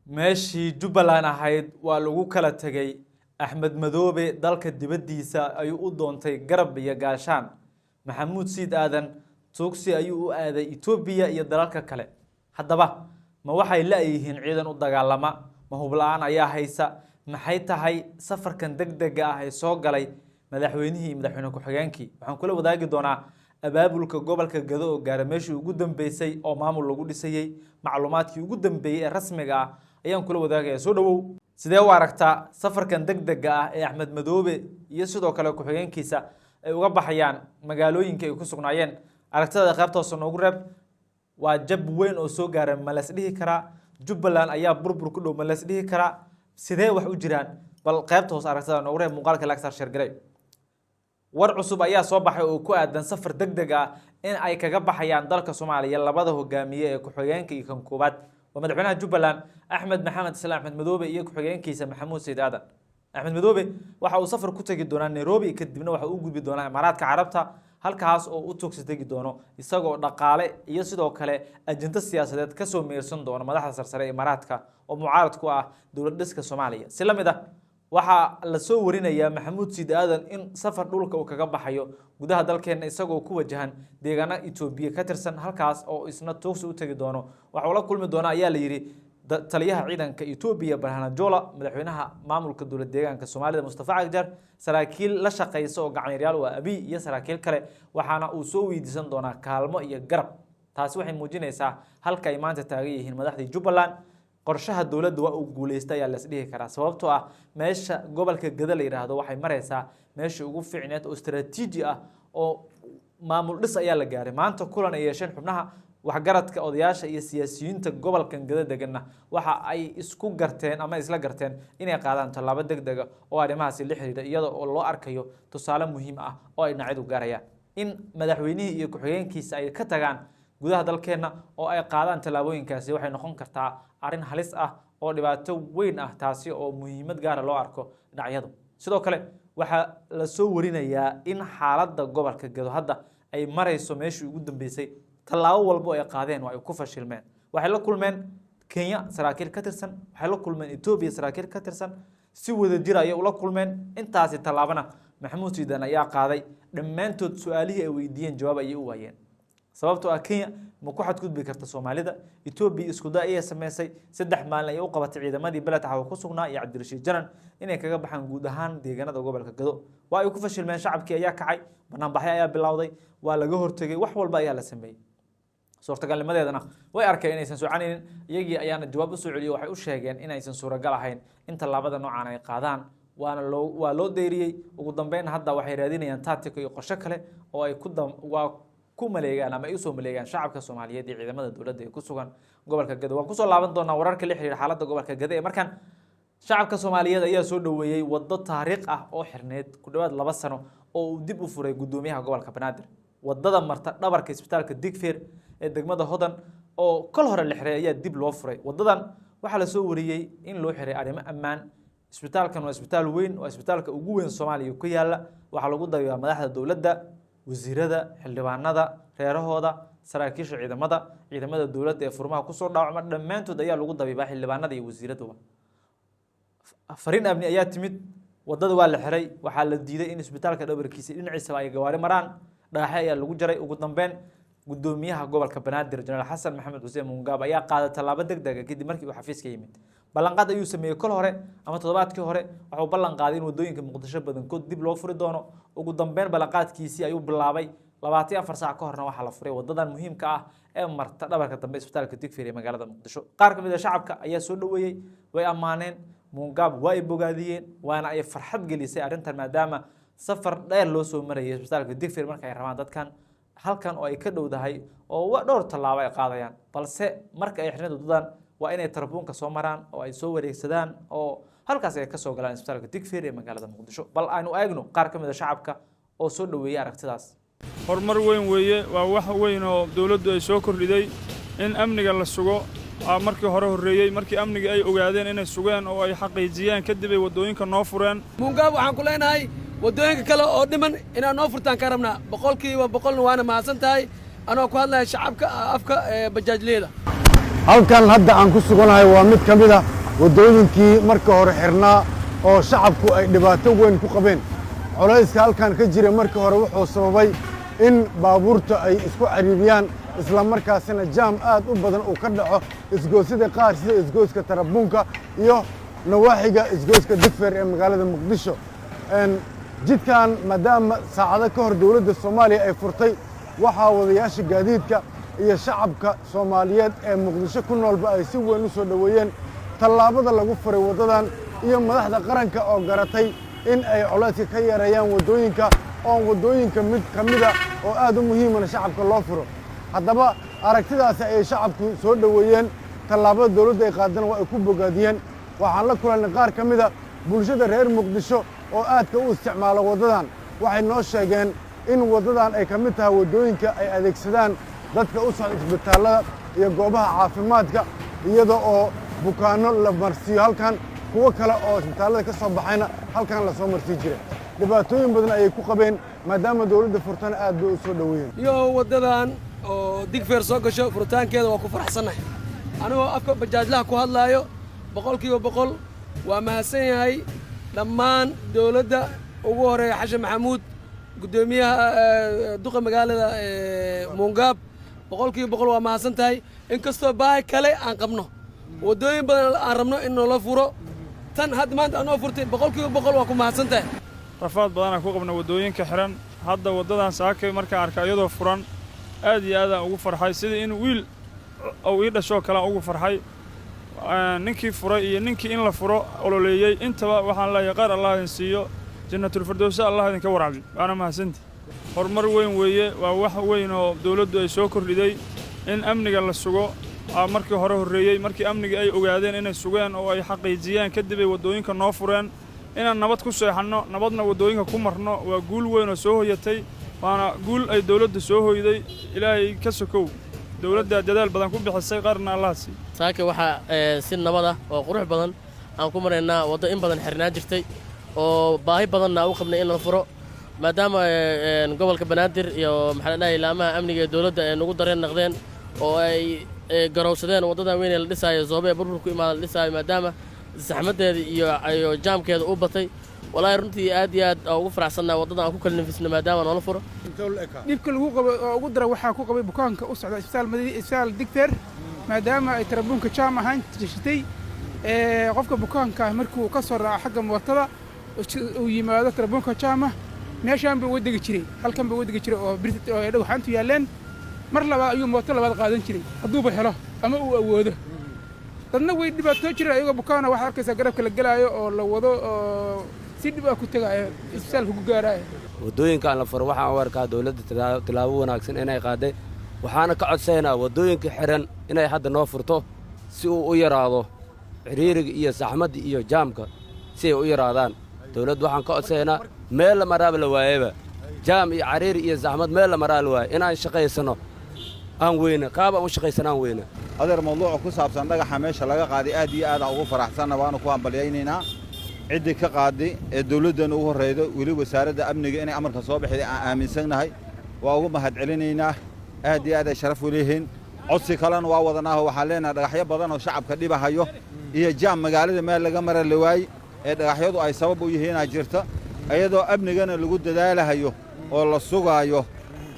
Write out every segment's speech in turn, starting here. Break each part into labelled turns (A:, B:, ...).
A: meeshii Jubbaland ahayd waa lagu kala tagay. Axmed Madoobe dalka dibadiisa ayuu u doontay garab iyo gaashaan. Maxamuud Siid Aadan tuugsi ayuu u aaday Itoobiya iyo dalalka kale. Haddaba ma waxay leeyihiin ciidan u dagaalama? Ma hublaan ayaa haysa? Maxay tahay safarkan degdega ah ee soo galay madaxweynihii madaxweyne ku-xigeenkii? Waxaan kula wadaagi doonaa abaabulka gobolka Gado oo gaaray meeshii ugu dambeysay oo maamul lagu dhisayay. Macluumaadkii ugu dambeeyay ee rasmiga ah ayaan kula wadaagayaa. Soo dhawow. sidee u aragtaa safarkan degdega ah ee Axmed Madoobe iyo sidoo kale ku-xigeenkiisa ay uga baxayaan magaalooyinka ay ku sugnaayeen? Aragtida qaybta hoose noogu reeb. waa jab weyn oo soo gaaray ma la isdhihi karaa? Jubbaland ayaa burbur ku dhow ma la isdhihi karaa? sidee wax u jiraan? bal qaybta hoose aragtida noogu reeb, muuqaalka laga share garay. war cusub ayaa soo baxay oo ku aadan safar degdeg ah in ay kaga baxayaan dalka Soomaaliya labada hogaamiye ee ku-xigeenka iyo kan koobaad waa madaxweynaha Jubbaland Axmed Maxamed Islaam Axmed Madoobe iyo ku-xigeenkiisa Maxamuud Siid Aadan. Axmed Madoobe waxa uu safar ku tagi doonaa Nairobi kadibna waxa uu gudbi doonaa Imaaraadka Carabta halkaas oo uu togsi tagi doono isagoo dhaqaale iyo sidoo kale ajinta siyaasadeed ka soo meersan doona madaxda sarsare ee Imaaraadka oo mucaarad ku ah dowlad dhiska Soomaaliya. Si la mid ah waxa la soo warinayaa Maxamuud Siid Aadan in safar dhulka uu kaga baxayo gudaha dalkeena isagoo ku wajahan deegaanada Itoobiya ka tirsan halkaas oo isna togsi u tagi doono. waxa uu la kulmi doona ayaa la yiri taliyaha ciidanka Itoobiya Barhana Joola, madaxweynaha maamulka dowlad deegaanka Soomaalida Mustafa Cagjar, saraakiil la shaqeysa oo gacanyaal waa Abiy iyo saraakiil kale. waxaana uu soo weydiisan doonaa kaalmo iyo garab. taasi waxay muujinaysaa halka ay maanta taagan yihiin madaxda Jubbaland. qorshaha dawladda waa uu guuleystay ayaa la isdhihi karaa sababtoo ah meesha gobolka Gado la yiraahdo waxay maraysaa meesha ugu fiicneed oo istiraatiiji ah oo maamul dhis ayaa la gaaray. maanta kulan ay yeesheen xubnaha waxgaradka odayaasha iyo siyaasiyiinta gobolka Gado deganna waxa ay isku garteen ama isla garteen inay qaadaan tallaabo degdeg ah oo arrimahaasi la xiriira iyada oo loo arkayo tusaale muhiim ah oo ay dhinacyadu gaarayaan in madaxweynihii iyo ku-xigeenkiisa ay ka tagaan gudaha dalkeena oo ay qaadaan tallaabooyinkaasi waxay noqon kartaa arrin halis ah oo dhibaato weyn ah taasi oo muhiimad gaar ah loo arko dhinacyadu. sidoo kale waxa la soo warinayaa in xaaladda gobolka Gado hadda ay marayso meeshii ugu dambeysay. tallaabo walba ay qaadeen waa ay ku fashilmeen. waxay la kulmeen Kenya saraakiil ka tirsan, waxay la kulmeen Itoobiya saraakiil ka tirsan, si wada jir ay ula kulmeen. intaasi tallaabana Maxamuud Siid Aadan ayaa qaaday. dhammaantood su'aalihii ay weydiiyeen jawaab ayay u waayeen sababtoo ah Kenya ma ku xadgudbi karta Soomaalida. Itoobiya isku day ay sameysay 3 maalin ay u qabatay ciidamadii beledka ku sugnaa iyo Cabdirashiid Janan inay kaga baxaan guud ahaan deegaanada gobolka Gado. waa ay ku fashilmeen. shacabkii ayaa kacay, banaanbaxyo ayaa bilowday, waa laga hortagay, wax walba ayaa la sameeyay. suurtagalnimadeedana way arkeen inaysan soconaynin. iyagii ayaana jawaab u soo celiyay. waxay u sheegeen inaysan suuragal ahayn in tallaabada noocan ay qaadaan. waa loo deeriyay. ugu dambeyn hadda waxay raadinayaan tactic iyo qorshe kale oo ay ku maleegaan ama ay u soo maleegaan shacabka Soomaaliyeed iyo ciidamada dawladda ee ku sugan gobolka Gado. waan ku soo laaban doonaa wararka la xiriira xaaladda gobolka Gado ee markan shacabka Soomaaliyeed ayaa soo dhaweeyay waddo taariikh ah oo xirneed ku dhawaad 2 sano oo uu dib u furay gudoomiyaha gobolka Banaadir. wadada marta dhabarka isbitaalka Digfeer ee degmada Hodan oo kol hore la xiray ayaa dib loo furay. wadadan waxa la soo wariyay in loo xiray arrimo ammaan. isbitaalkan waa isbitaal weyn oo isbitaalka ugu weyn Soomaaliya ku yaala. waxa lagu dayaa madaxda dawladda, wasiirada, xildhibaanada, reerahooda, saraakiisha ciidamada dawladda ee furmaha ku soo dhaawacma dhammaantood ayaa lagu dabiibaa xildhibaanada iyo wasiirada. fariin amni ayaa timid. wadada waa la xiray. waxaa la diiday in isbitaalka dhabarkiisa dhinaciisa ay gawaari maraan. dhaaxay ayaa lagu jaray. ugu dambeyn gudoomiyaha gobolka Banaadir General Xasan Maxamed Xuseen Mungaab ayaa qaaday tallaabo degdeg ah kadib markii uu xafiiska yimid. ballanqaad ayuu sameeyay kol hore ama toddobaadkii hore. wuxuu ballan qaaday in wadooyinka Muqdisho badankood dib loo furi doono. ugu dambeyn ballanqaadkiisii ayuu bilaabay. 24 saac ka horna waxa la furay wadadan muhiimka ah ee marta dhabarka dambe isbitaalka Digfeer ee magaalada Muqdisho. qaar ka mid ah shacabka ayaa soo dhaweeyay, way ammaaneen Mungaab, way bogaadiyeen, waana ay farxad gelisay arrintan maadaama safar dheer loo soo marayay isbitaalka Digfeer marka ay rabaan dadkan halkan oo ay ka dhowdahay oo dhowr tallaabo ay qaadayaan. balse marka ay xirnadu wadadan waa inay tarbuunka soo maraan oo ay soo wareegsadaan oo halkaas ay ka soo galaan isbitaalka Digfeer ee magaalada Muqdisho. bal aynu eegno qaar ka mid ah shacabka oo soo dhaweeyay aragtidaas.
B: horumar weyn weeye. waa wax weyn oo dawladdu ay soo kordhiday in amniga la sugo. markii hore horeeyay markii amniga ay ogaadeen inay sugeen oo ay xaqiijiyeen kadib ay wadooyinka noo fureen.
C: Mungaab waxaan ku leenahay wadooyinka kale oo dhiman inaan noo furtaan ka rabnaa. 100% waana mahadsan tahay anoo ku hadlaya shacabka afka bajaajleeda.
D: halkan hadda aan ku suganahay waa mid ka mid ah waddooyinkii marka hore xirnaa oo shacabku ay dhibaato weyn ku qabeen culayska halkan ka jira marka hore wuxuu sababay in baabuurta ay isku cariiriyaan isla markaasina jaam aad u badan uu ka dhaco isgoosyada qaar sida isgooska tarabuunka iyo nawaaxiga isgooska digfeer ee magaalada muqdisho jidkan maadaama saacado ka hor dowladda soomaaliya ay furtay waxaa wadayaasha gaadiidka iyo shacabka soomaaliyeed ee muqdisho ku noolba ay si weyn u soo dhoweeyeen tallaabada lagu furay waddadan iyo madaxda qaranka oo garatay in ay culayska ka yareeyaan waddooyinka oon waddooyinka mid ka mida oo aad u muhiimana shacabka loo furo haddaba aragtidaasi ayay shacabku soo dhoweeyeen tallaabada dowladda ay qaadana waa ay ku bogaadiyeen waxaan la kulannay qaar ka mida bulshada reer muqdisho oo aadka u isticmaala waddadan waxay noo sheegeen in waddadan ay ka mid tahay waddooyinka ay adeegsadaan dadka u socda isbitaallada iyo goobaha caafimaadka iyada oo bukaanno la marsiiyo halkan kuwo kale oo isbitaallada ka soo baxayna halkan la soo marsii jiray dhibaatooyin badan ayay ku qabeen maadaama dowladda furtana aad bay u soo dhoweeyeen
C: iyo waddadan oo digfeer soo gasho furitaankeeda waa ku faraxsannahay anigoo afka bajaajlaha ku hadlaayo 100% waa mahadsan yahay dhammaan dowladda ugu horeeya xashan maxamuud guddoomiyaha duqa magaalada muungaab 100% waa mahadsan tahay inkastoo baahi kale aan qabno waddooyin badan aan rabno in noola furo tan hadda maanta aan noo furtay 100% waa ku mahadsan tahay
B: rafaad badanaa ku qabna waddooyinka xiran hadda waddadan saakay markaan arka iyadoo furan aad iyo aadaan ugu farxay sidii in wiil uu ii dhashoo kale ugu farxay ninkii furay iyo ninkii in la furo ololeeyey intaba waxaan leeyahay qaar allah idin siiyo jannatulfirdowsa allah idinka waraabi waana mahadsanti horumar weyn weeye waa wax weyn oo dowladdu ay soo kordhiday in amniga la sugo markii hore horreeyey markii amniga ay ogaadeen inay sugeen oo ay xaqiijiyeen kadib ay waddooyinka noo fureen inaan nabad ku seexanno nabadna waddooyinka ku marno waa guul weyn oo soo hoyatay waana guul ay dowladda soo hoyday ilaahay ka sokow dowladda dadaal badan ku bixisay qarna allah sii
E: saaka waxaa si nabad ah oo qurux badan aan ku maraynaa waddo in badan xirnaa jirtay oo baahi badanna u qabnay in la furo maadaama gobolka banaadir iyo maxaa la dhahay laamaha amniga ee dowladda ay nagu dareen naqdeen oo ay garowsadeen waddadan weyn ee la dhisaayo zoobe ee burburku imaada la dhisaayo maadaama saxmaddeeda iyo jaamkeeda u batay walaahi runtii aad iyo aad ugu faraxsannaa waddadan aan ku kala nafisna maadaama noola furo
F: dhibka lagu qabo oo ugu dara waxaa ku qabay bukaanka u socda isbitaal digfeer maadaama ay tarabuunka jaam ahaan jeshitay qofka bukaanka markuu ka soo raaco xagga mootada uu yimaado tarabuunka jaama meeshaan buu wadagi jiray halkan buu wadagi jiray oo dhagxaantu yaalleen mar labaad ayuu mooto labaad qaadan jiray hadduuba helo ama uu awoodo dadna way dhibaatoo jireen ayagoo bukaana waxaad arkaysaa garabka la gelaayo oo la wado oo si dhib ah ku tegaayo isbitaalka ku gaaraayo
G: waddooyinkaan la furo waxaan u arkaa dowladda tilaabo wanaagsan inay qaaday waxaana ka codsaynaa waddooyinka xiran inay hadda noo furto si uu u yaraado ciriiriga iyo saxmadda iyo jaamka si ay u yaraadaan dowladda waxaan ka codsaynaa meel la maraaba la waayeba jaam iyo cariiri iyo saxmad meel la maraa la waaye inaan shaqaysanno aan weyne qaab aan u shaqaysanno aan weyne
H: adeer mawduuca ku saabsan dhagaxa meesha laga qaaday aad iyo aad aan ugu faraxsanna waanu ku hambalyaynaynaa ciddii ka qaaday ee dawladdan ugu horraydo weli wasaaradda amniga inay amarka soo bixiday aan aaminsannahay waa ugu mahadcelinaynaa aad iyo aad ay sharaf u leeyihiin codsi kalena waa wadanaaho waxaan leenahay dhagaxyo badan oo shacabka dhibahayo iyo jaam magaalada meel laga mara la waayey ee dhagaxyadu ay sabab u yihiinaa jirta iyadoo amnigana lagu dadaalahayo oo la sugaayo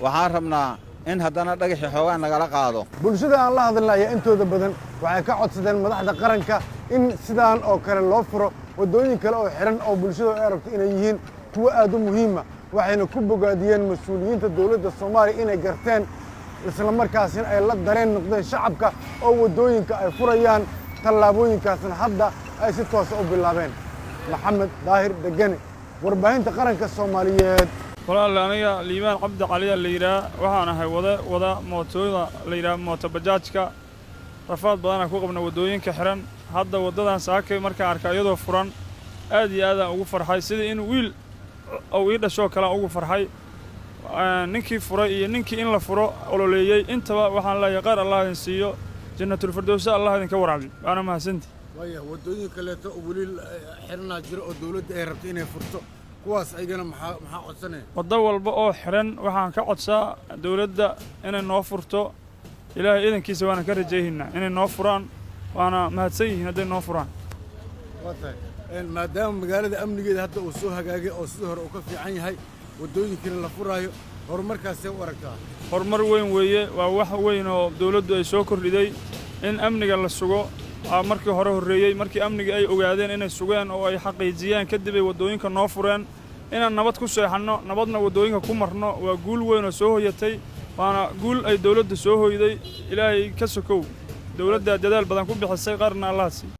H: waxaan rabnaa in haddana dhagaxii xoogaan nagala qaado
D: bulshada aan la hadalna ayaa intooda badan waxay ka codsadeen madaxda qaranka in sidaan oo kale loo furo waddooyin kale oo xihan oo bulshada ay aragto inay yihiin kuwo aad u muhiima waxayna ku bogaadiyeen mas-uuliyiinta dowladda soomaaliya inay garteen isla markaasina ay la dareen noqdeen shacabka oo waddooyinka ay furayaan tallaabooyinkaasna hadda ay si toosa u bilaabeen maxamed daahir degene warbaahinta qaranka soomaaliyeed
B: walaal aniga liibaan cabdi caliya la yidhaah waxaan ahay wada mootooyda la yidhaah mooto bajaajka rafaad badanaa ku qabna waddooyinka xiran hadda waddadan saakay markaan arka iyadoo furan aad iyo aadaan ugu farxay sidii in wiil uu ii dhashoo kale ugu farxay ninkii furay iyo ninkii in la furo ololeeyey intaba waxaan leeyahay qaar allah idin siiyo jannatulfirdowsa allah idinka waraabi waana mahadsanti
D: waaya waddooyin kaleeto oo weli xiranaa jiro oo dawladda ay rabto inay furto kuwaas aygana maxaa codsanaya
B: waddo walba oo xiran waxaan ka codsaa dawladda inay noo furto ilaahay idankiisa waana ka rajaynaynaa inay noo furaan waana mahadsan yihiin hadday noo furaan
D: maadaama magaalada amnigeeda hadda uu soo hagaagay oo sidii hore uu ka fiican yahay waddooyinkiina la furaayo horumarkaasee u aragtaa
B: horumar weyn weeye waa wax weyn oo dawladdu ay soo kordhiday in amniga la sugo markii hore horreeyey markii amniga ay ogaadeen inay sugeen oo ay xaqiijiyeen kadib ay waddooyinka noo fureen inaan nabad ku seexanno nabadna waddooyinka ku marno waa guul weyn oo soo hoyatay waana guul ay dawladda soo hoyday ilaahay ka sokow dawladda dadaal badan ku bixisay qarna allaha siiyo